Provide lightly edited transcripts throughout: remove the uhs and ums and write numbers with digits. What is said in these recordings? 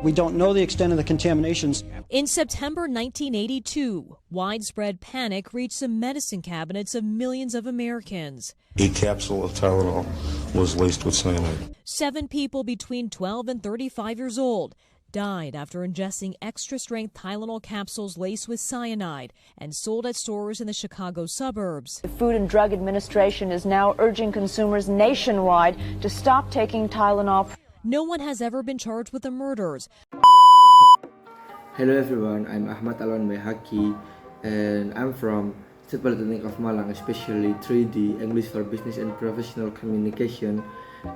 We don't know the extent of the contaminations. In September 1982, widespread panic reached the medicine cabinets of millions of Americans. A capsule of Tylenol was laced with cyanide. 7 people between 12 and 35 years old died after ingesting extra-strength Tylenol capsules laced with cyanide and sold at stores in the Chicago suburbs. The Food and Drug Administration is now urging consumers nationwide to stop taking Tylenol. No one has ever been charged with the murders. Hello everyone, I'm Ahmad Alwan Baihaqi and I'm from State Polytechnic of Malang, especially 3D, English for Business and Professional Communication.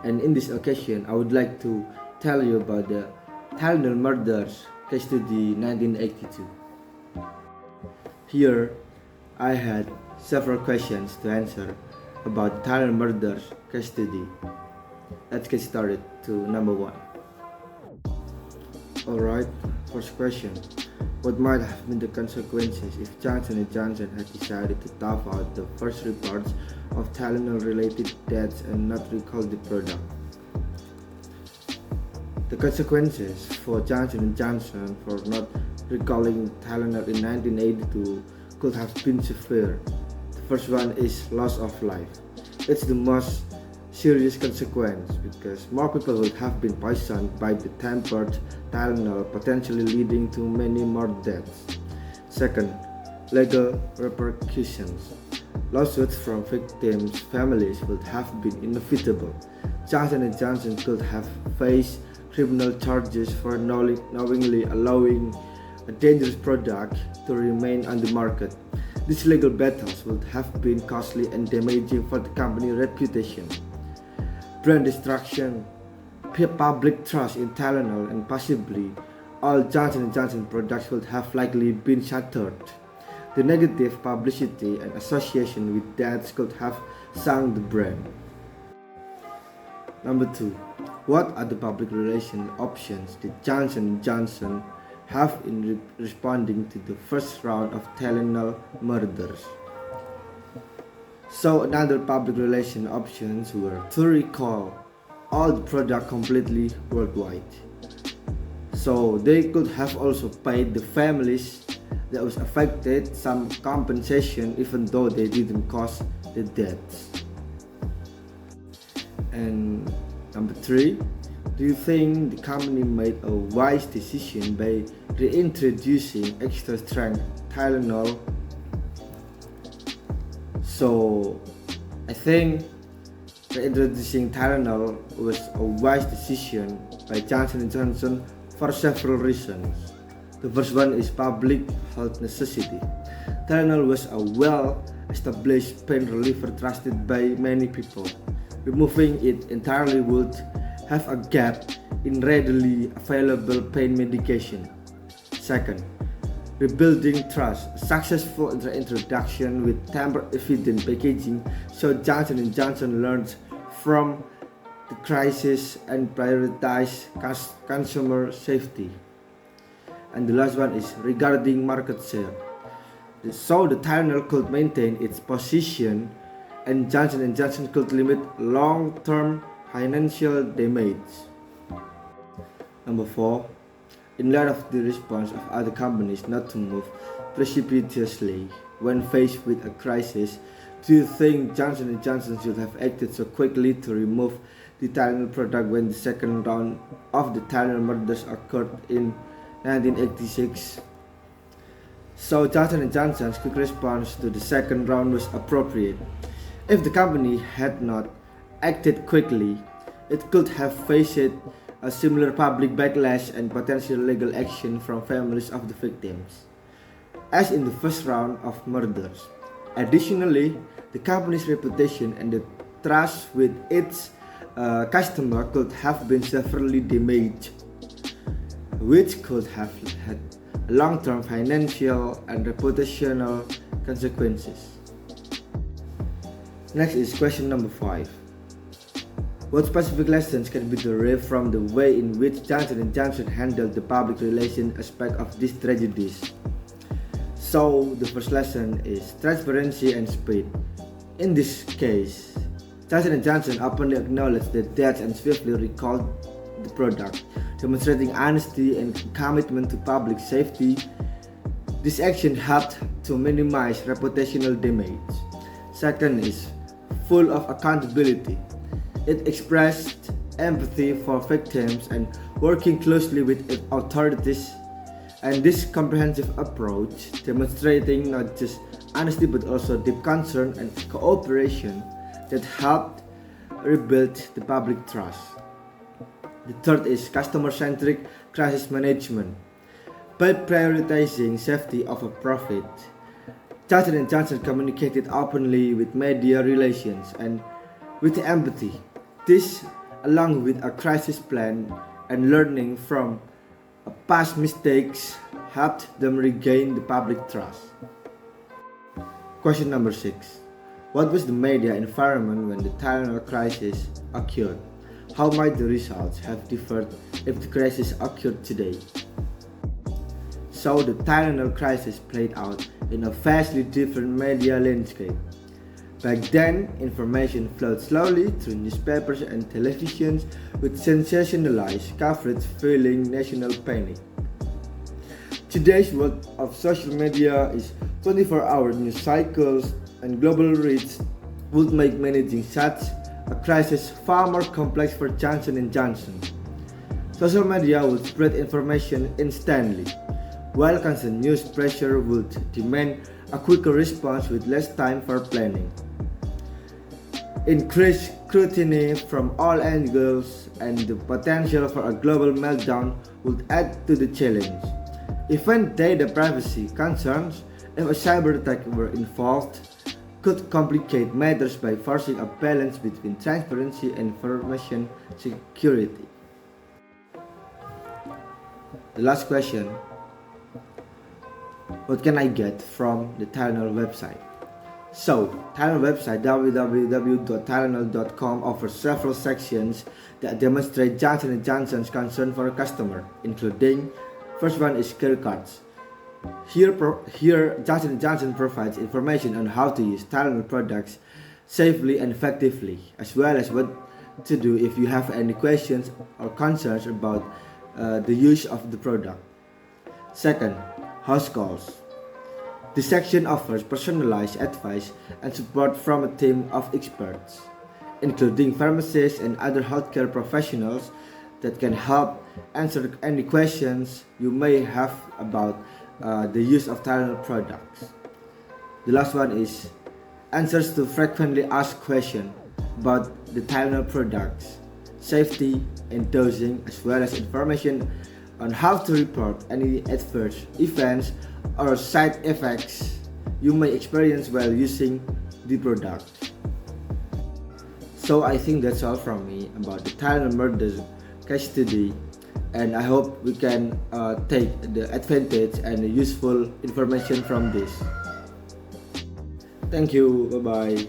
And in this occasion, I would like to tell you about the Tylenol murders case study 1982. Here, I had several questions to answer about Tylenol murders case study. Let's get started to number 1. Alright, first question. What might have been the consequences if Johnson & Johnson had decided to tough out the first reports of Tylenol-related deaths and not recall the product? The consequences for Johnson & Johnson for not recalling Tylenol in 1982 could have been severe. The first one is loss of life. It's the most serious consequence because more people would have been poisoned by the tampered Tylenol, potentially leading to many more deaths. Second, legal repercussions. Lawsuits from victims' families would have been inevitable. Johnson & Johnson could have faced criminal charges for knowingly allowing a dangerous product to remain on the market. These legal battles would have been costly and damaging for the company's reputation. Brand destruction, public trust in Tylenol, and possibly all Johnson & Johnson products would have likely been shattered. The negative publicity and association with deaths could have sunk the brand. Number 2. What are the public relations options that Johnson & Johnson have in responding to the first round of Tylenol murders? So another public relation options were to recall all the product completely worldwide. So they could have also paid the families that was affected some compensation even though they didn't cause the deaths. And number 3, do you think the company made a wise decision by reintroducing extra strength Tylenol? So I think reintroducing Tylenol was a wise decision by Johnson & Johnson for several reasons. The first one is public health necessity. Tylenol was a well-established pain reliever trusted by many people. Removing it entirely would have a gap in readily available pain medication. Second, rebuilding trust. A successful introduction with tamper-evident packaging showed Johnson & Johnson learned from the crisis and prioritized consumer safety. And the last one is regarding market share. So the Tylenol could maintain its position and Johnson & Johnson could limit long-term financial damage. Number 4. In light of the response of other companies not to move precipitously when faced with a crisis, do you think Johnson & Johnson should have acted so quickly to remove the Tylenol product when the second round of the Tylenol murders occurred in 1986? So Johnson & Johnson's quick response to the second round was appropriate. If the company had not acted quickly, it could have faced a similar public backlash and potential legal action from families of the victims, as in the first round of murders. Additionally, the company's reputation and the trust with its customer could have been severely damaged, which could have had long-term financial and reputational consequences. Next is question number 5. What specific lessons can be derived from the way in which Johnson & Johnson handled the public relations aspect of these tragedies? So, the first lesson is transparency and speed. In this case, Johnson & Johnson openly acknowledged the deaths and swiftly recalled the product, demonstrating honesty and commitment to public safety. This action helped to minimize reputational damage. Second is full of accountability. It expressed empathy for victims and working closely with authorities. And this comprehensive approach, demonstrating not just honesty but also deep concern and cooperation, that helped rebuild the public trust. The third is customer-centric crisis management. By prioritizing safety over profit, Johnson & Johnson communicated openly with media relations and with empathy. This, along with a crisis plan and learning from past mistakes, helped them regain the public trust. Question number 6. What was the media environment when the Tylenol crisis occurred? How might the results have differed if the crisis occurred today? So the Tylenol crisis played out in a vastly different media landscape. Back then, information flowed slowly through newspapers and televisions with sensationalized coverage fueling national panic. Today's world of social media is 24-hour news cycles, and global reach would make managing such a crisis far more complex for Johnson & Johnson. Social media would spread information instantly, while constant news pressure would demand a quicker response with less time for planning. Increased scrutiny from all angles and the potential for a global meltdown would add to the challenge. Even data privacy concerns, if a cyber attack were involved, could complicate matters by forcing a balance between transparency and information security. The last question: what can I get from the Tylenol website? So, Tylenol website www.tylenol.com offers several sections that demonstrate Johnson & Johnson's concern for a customer, including first one is care cards. Here Johnson & Johnson provides information on how to use Tylenol products safely and effectively, as well as what to do if you have any questions or concerns about the use of the product. Second, house calls. This section offers personalized advice and support from a team of experts, including pharmacists and other healthcare professionals that can help answer any questions you may have about the use of Tylenol products. The last one is answers to frequently asked questions about the Tylenol products, safety and dosing, as well as information on how to report any adverse events or side effects you may experience while using the product. So I think that's all from me about the Tylenol murder case study, and I hope we can take the advantage and the useful information from this. Thank you, bye bye.